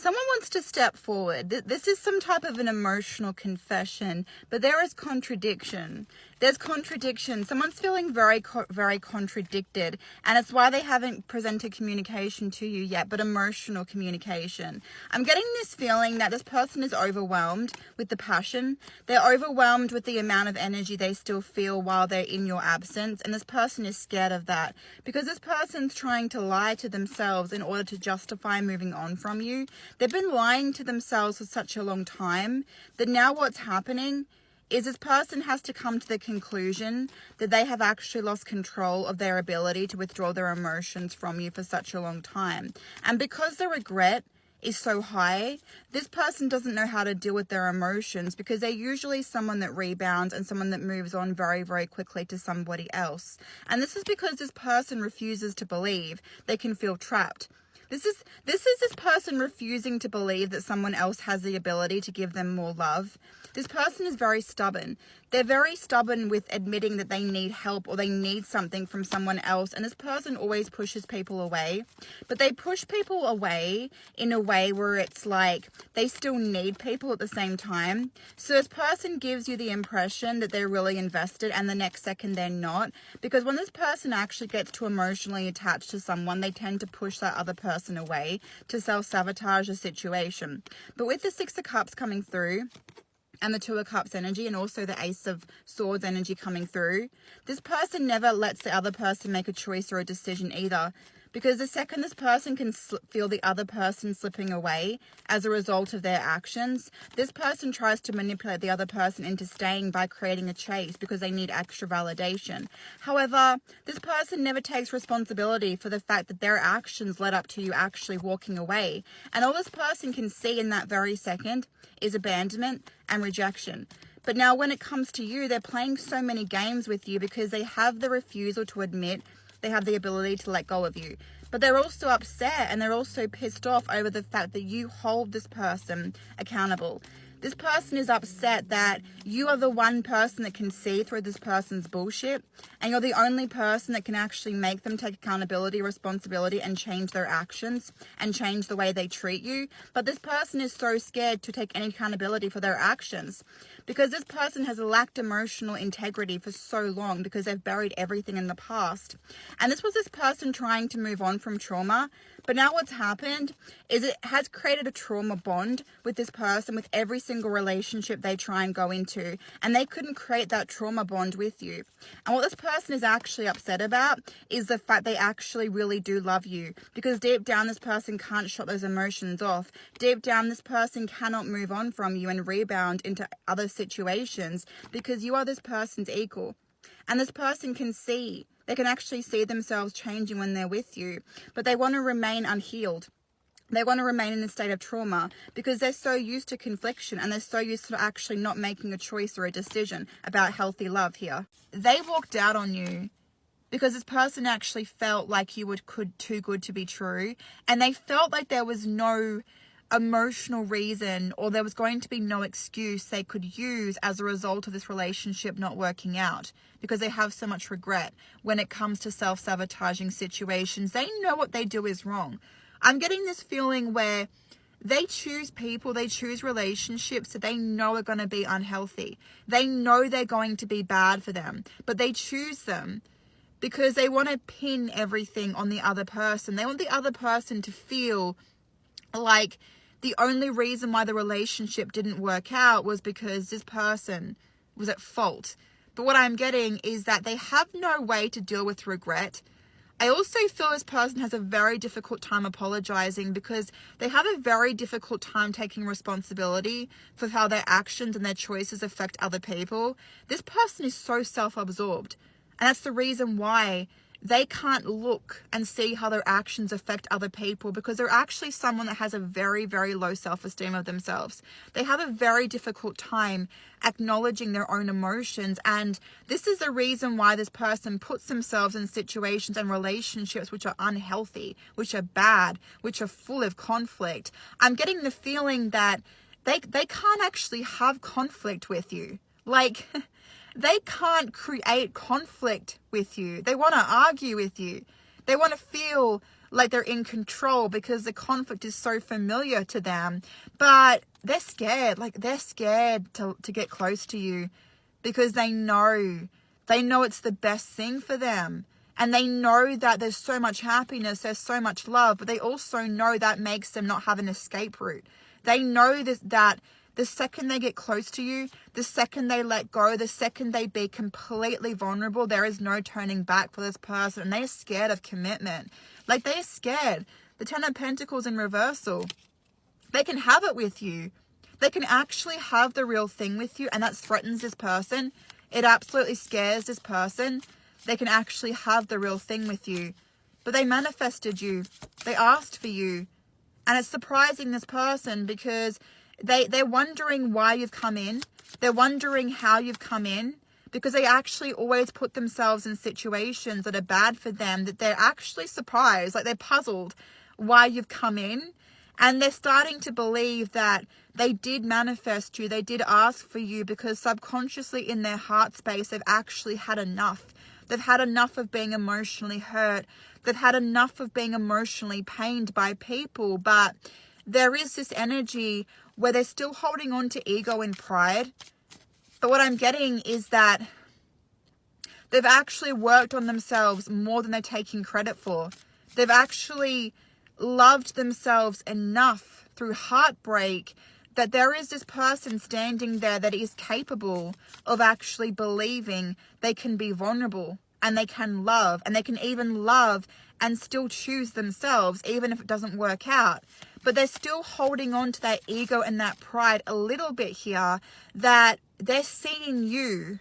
Someone wants to step forward. This is some type of an emotional confession, but there is contradiction. There's contradiction. Someone's feeling very, very contradicted, and it's why they haven't presented communication to you yet, but emotional communication. I'm getting this feeling that this person is overwhelmed with the passion. They're overwhelmed with the amount of energy they still feel while they're in your absence, and this person is scared of that because this person's trying to lie to themselves in order to justify moving on from you. They've been lying to themselves for such a long time that now what's happening is this person has to come to the conclusion that they have actually lost control of their ability to withdraw their emotions from you for such a long time. And because the regret is so high, this person doesn't know how to deal with their emotions because they're usually someone that rebounds and someone that moves on very, very quickly to somebody else. And this is because this person refuses to believe they can feel trapped. This is this person refusing to believe that someone else has the ability to give them more love. This person is very stubborn. They're very stubborn with admitting that they need help or they need something from someone else. And this person always pushes people away. But they push people away in a way where it's like they still need people at the same time. So this person gives you the impression that they're really invested and the next second they're not. Because when this person actually gets too emotionally attached to someone, they tend to push that other person away to self-sabotage the situation. But with the Six of Cups coming through, and the Two of Cups energy, and also the Ace of Swords energy coming through, this person never lets the other person make a choice or a decision either. Because the second this person can feel the other person slipping away as a result of their actions, this person tries to manipulate the other person into staying by creating a chase because they need extra validation. However, this person never takes responsibility for the fact that their actions led up to you actually walking away. And all this person can see in that very second is abandonment and rejection. But now when it comes to you, they're playing so many games with you because they have the refusal to admit they have the ability to let go of you. But they're also upset and they're also pissed off over the fact that you hold this person accountable. This person is upset that you are the one person that can see through this person's bullshit, and you're the only person that can actually make them take accountability, responsibility, and change their actions and change the way they treat you. But this person is so scared to take any accountability for their actions because this person has lacked emotional integrity for so long because they've buried everything in the past. And this was this person trying to move on from trauma. But now what's happened is it has created a trauma bond with this person with every single relationship they try and go into. And they couldn't create that trauma bond with you. And what this person is actually upset about is the fact they actually really do love you. Because deep down, this person can't shut those emotions off. Deep down, this person cannot move on from you and rebound into other situations because you are this person's equal. And this person can see. They can actually see themselves changing when they're with you, but they want to remain unhealed. They want to remain in a state of trauma because they're so used to confliction and they're so used to actually not making a choice or a decision about healthy love here. They walked out on you because this person actually felt like you were too good to be true, and they felt like there was no emotional reason or there was going to be no excuse they could use as a result of this relationship not working out because they have so much regret when it comes to self-sabotaging situations. They know what they do is wrong. I'm getting this feeling where they choose people, they choose relationships that they know are going to be unhealthy. They know they're going to be bad for them, but they choose them because they want to pin everything on the other person. They want the other person to feel like the only reason why the relationship didn't work out was because this person was at fault. But what I'm getting is that they have no way to deal with regret. I also feel this person has a very difficult time apologizing because they have a very difficult time taking responsibility for how their actions and their choices affect other people. This person is so self-absorbed, and that's the reason why they can't look and see how their actions affect other people because they're actually someone that has a very, very low self-esteem of themselves. They have a very difficult time acknowledging their own emotions, and this is the reason why this person puts themselves in situations and relationships which are unhealthy, which are bad, which are full of conflict. I'm getting the feeling that they can't actually have conflict with you. Like, they can't create conflict with you. They want to argue with you. They want to feel like they're in control because the conflict is so familiar to them. But they're scared, like they're scared to get close to you because they know it's the best thing for them. And they know that there's so much happiness, there's so much love, but they also know that makes them not have an escape route. They know that the second they get close to you, the second they let go, the second they be completely vulnerable, there is no turning back for this person. And they're scared of commitment. Like they're scared. The Ten of Pentacles in reversal. They can have it with you. They can actually have the real thing with you, and that threatens this person. It absolutely scares this person. They can actually have the real thing with you. But they manifested you. They asked for you. And it's surprising this person because they're wondering why you've come in. They're wondering how you've come in, because they actually always put themselves in situations that are bad for them, that they're actually surprised, like they're puzzled why you've come in. And they're starting to believe that they did manifest you. They did ask for you because subconsciously in their heart space, they've actually had enough. They've had enough of being emotionally hurt. They've had enough of being emotionally pained by people. But there is this energy where they're still holding on to ego and pride. But what I'm getting is that they've actually worked on themselves more than they're taking credit for. They've actually loved themselves enough through heartbreak that there is this person standing there that is capable of actually believing they can be vulnerable and they can love, and they can even love and still choose themselves even if it doesn't work out. But they're still holding on to that ego and that pride a little bit here, that they're seeing you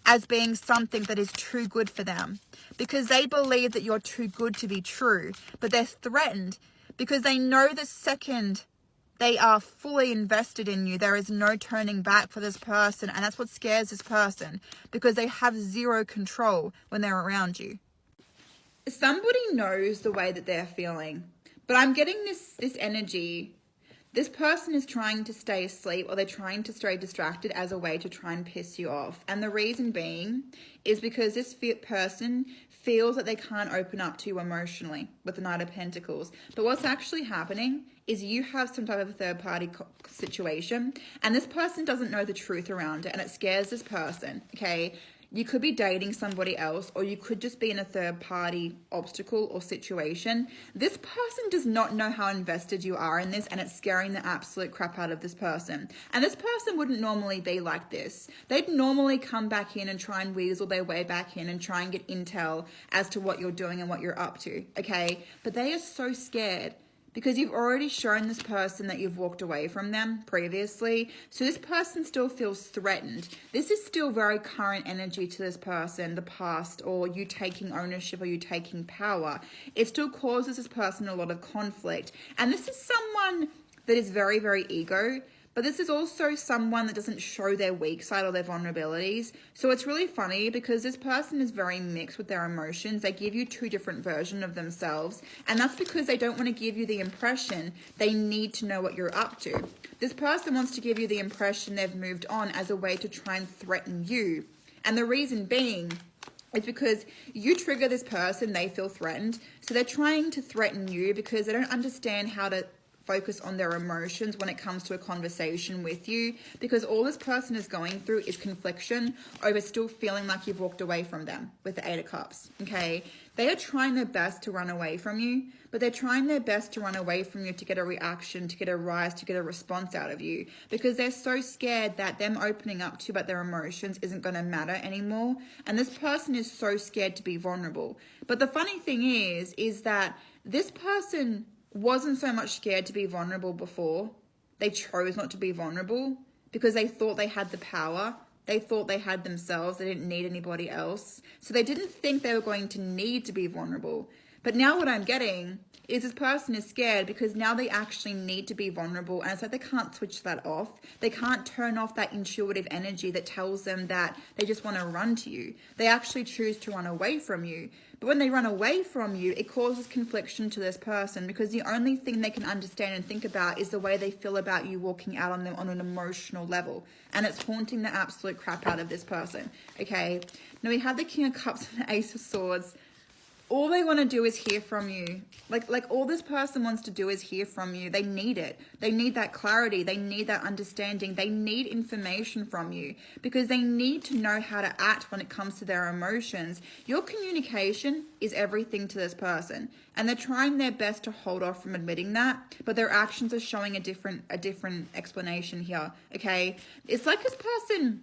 as being something that is too good for them because they believe that you're too good to be true. But they're threatened because they know the second they are fully invested in you, there is no turning back for this person. And that's what scares this person, because they have zero control when they're around you. Somebody knows the way that they're feeling, but I'm getting this energy. This person is trying to stay asleep, or they're trying to stay distracted as a way to try and piss you off. And the reason being is because this person feels that they can't open up to you emotionally with the Knight of Pentacles. But what's actually happening is you have some type of a third party situation, and this person doesn't know the truth around it, and it scares this person, okay? You could be dating somebody else, or you could just be in a third party obstacle or situation. This person does not know how invested you are in this, and it's scaring the absolute crap out of this person. And this person wouldn't normally be like this. They'd normally come back in and try and weasel their way back in and try and get intel as to what you're doing and what you're up to, okay? But they are so scared because you've already shown this person that you've walked away from them previously. So this person still feels threatened. This is still very current energy to this person, the past, or you taking ownership, or you taking power. It still causes this person a lot of conflict. And this is someone that is very, very ego. But this is also someone that doesn't show their weak side or their vulnerabilities. So it's really funny because this person is very mixed with their emotions. They give you two different versions of themselves. And that's because they don't want to give you the impression they need to know what you're up to. This person wants to give you the impression they've moved on as a way to try and threaten you. And the reason being is because you trigger this person, they feel threatened. So they're trying to threaten you because they don't understand how to focus on their emotions when it comes to a conversation with you, because all this person is going through is confliction over still feeling like you've walked away from them with the Eight of Cups, okay? They are trying their best to run away from you, but they're trying their best to run away from you to get a reaction, to get a rise, to get a response out of you, because they're so scared that them opening up to you about their emotions isn't going to matter anymore. And this person is so scared to be vulnerable. But the funny thing is that this person wasn't so much scared to be vulnerable before. They chose not to be vulnerable because they thought they had the power. They thought they had themselves. They didn't need anybody else. So they didn't think they were going to need to be vulnerable. But now what I'm getting is this person is scared because now they actually need to be vulnerable, and it's like they can't switch that off. They can't turn off that intuitive energy that tells them that they just want to run to you. They actually choose to run away from you. But when they run away from you, it causes confliction to this person because the only thing they can understand and think about is the way they feel about you walking out on them on an emotional level. And it's haunting the absolute crap out of this person, okay? Now we have the King of Cups and the Ace of Swords. All they want to do is hear from you. Like all this person wants to do is hear from you. They need it. They need that clarity. They need that understanding. They need information from you because they need to know how to act when it comes to their emotions. Your communication is everything to this person, and they're trying their best to hold off from admitting that, but their actions are showing a different explanation here. Okay? It's like this person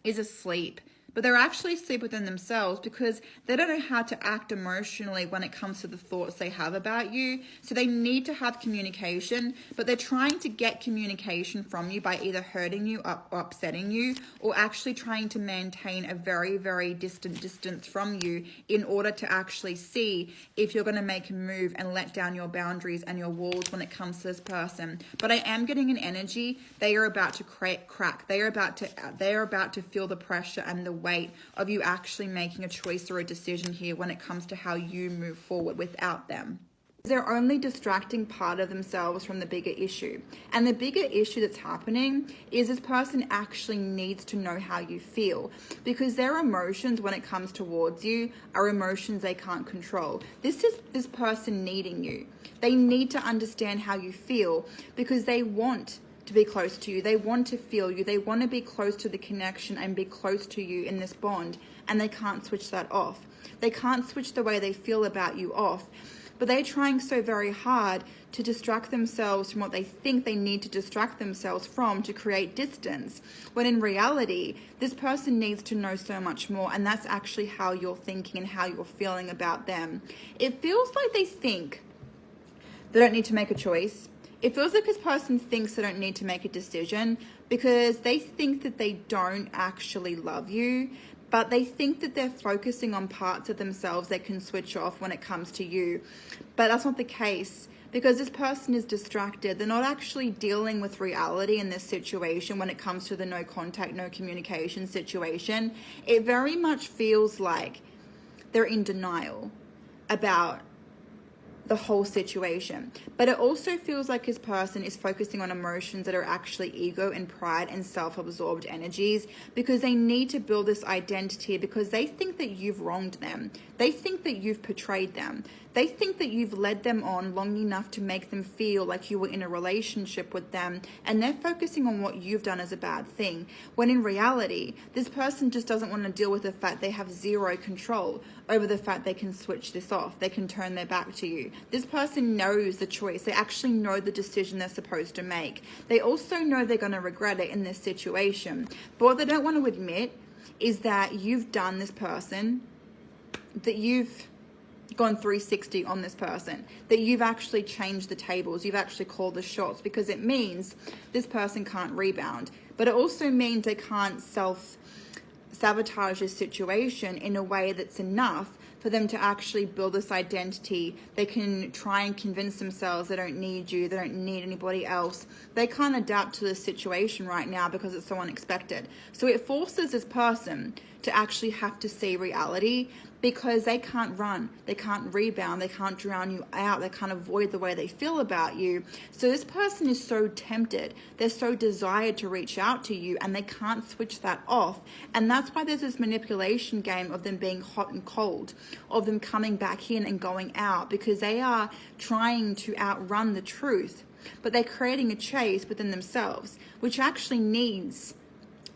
is asleep, but they're actually asleep within themselves because they don't know how to act emotionally when it comes to the thoughts they have about you. So they need to have communication, but they're trying to get communication from you by either hurting you or upsetting you, or actually trying to maintain a very, very distant distance from you in order to actually see if you're going to make a move and let down your boundaries and your walls when it comes to this person. But I am getting an energy. They are about to crack. They are about to feel the pressure and the weight of you actually making a choice or a decision here when it comes to how you move forward without them. They're only distracting part of themselves from the bigger issue. And the bigger issue that's happening is this person actually needs to know how you feel, because their emotions when it comes towards you are emotions they can't control. This is this person needing you. They need to understand how you feel because they want to be close to you. They want to feel you. They want to be close to the connection and be close to you in this bond, and they can't switch that off. They can't switch the way they feel about you off, but they're trying so very hard to distract themselves from what they think they need to distract themselves from to create distance, when in reality, this person needs to know so much more, and that's actually how you're thinking and how you're feeling about them. It feels like they think they don't need to make a choice. It feels like this person thinks they don't need to make a decision because they think that they don't actually love you, but they think that they're focusing on parts of themselves they can switch off when it comes to you. But that's not the case, because this person is distracted. They're not actually dealing with reality in this situation when it comes to the no contact, no communication situation. It very much feels like they're in denial about the whole situation. But it also feels like this person is focusing on emotions that are actually ego and pride and self-absorbed energies, because they need to build this identity because they think that you've wronged them. They think that you've betrayed them. They think that you've led them on long enough to make them feel like you were in a relationship with them, and they're focusing on what you've done as a bad thing, when in reality, this person just doesn't want to deal with the fact they have zero control over the fact they can switch this off. They can turn their back to you. This person knows the choice. They actually know the decision they're supposed to make. They also know they're going to regret it in this situation. But what they don't want to admit is that you've done this person, that you've gone 360 on this person, that you've actually changed the tables, you've actually called the shots, because it means this person can't rebound. But it also means they can't sabotage this situation in a way that's enough for them to actually build this identity. They can try and convince themselves they don't need you, they don't need anybody else. They can't adapt to this situation right now because it's so unexpected. So it forces this person to actually have to see reality, because they can't run, they can't rebound, they can't drown you out, they can't avoid the way they feel about you. So this person is so tempted, they're so desired to reach out to you, and they can't switch that off. And that's why there's this manipulation game of them being hot and cold, of them coming back in and going out, because they are trying to outrun the truth, but they're creating a chase within themselves, which actually means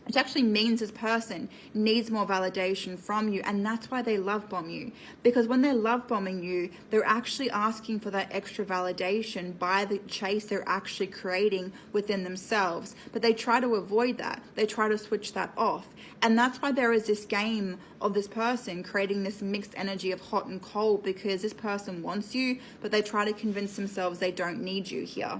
this person needs more validation from you. And that's why they love bomb you, because when they're love bombing you, they're actually asking for that extra validation by the chase they're actually creating within themselves. But they try to avoid that. They try to switch that off. And that's why there is this game of this person creating this mixed energy of hot and cold, because this person wants you, but they try to convince themselves they don't need you here.